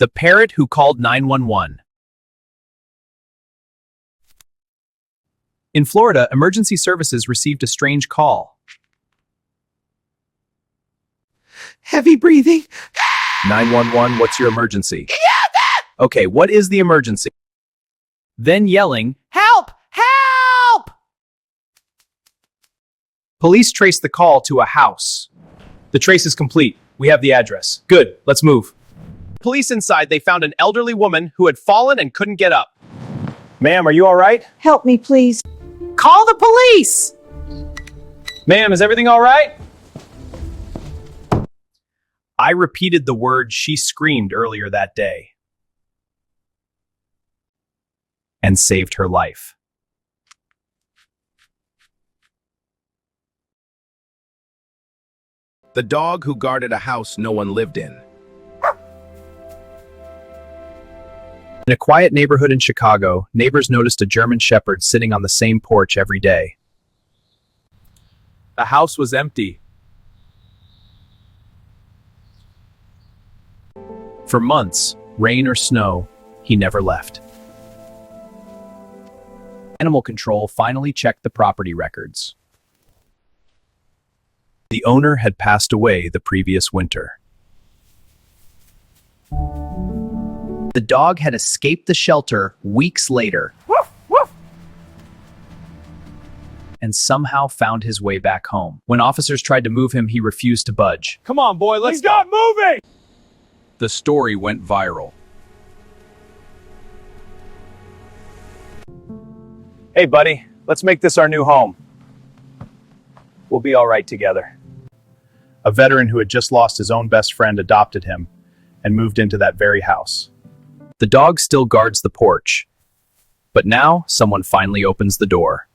The Parrot Who Called 911. In Florida, emergency services received a strange call. Heavy breathing. 911, what's your emergency? Okay, what is the emergency? Then yelling, Help! Help! police traced the call to a house. The trace is complete. We have the address. Good, let's move. Police inside, they found an elderly woman who had fallen and couldn't get up. Ma'am, are you all right? Help me, please. Call the police! Ma'am, is everything all right? I repeated the words she screamed earlier that day and saved her life. The dog who guarded a house no one lived in. In a quiet neighborhood in Chicago, neighbors noticed a German Shepherd sitting on the same porch every day. The house was empty. For months, rain or snow, he never left. Animal control finally checked the property records. The owner had passed away the previous winter. The dog had escaped the shelter weeks later and somehow found his way back home. When officers tried to move him, he refused to budge. Come on, boy, let's stop moving! The story went viral. Hey, buddy, let's make this our new home. We'll be all right together. A veteran who had just lost his own best friend adopted him and moved into that very house. The dog still guards the porch, but now someone finally opens the door.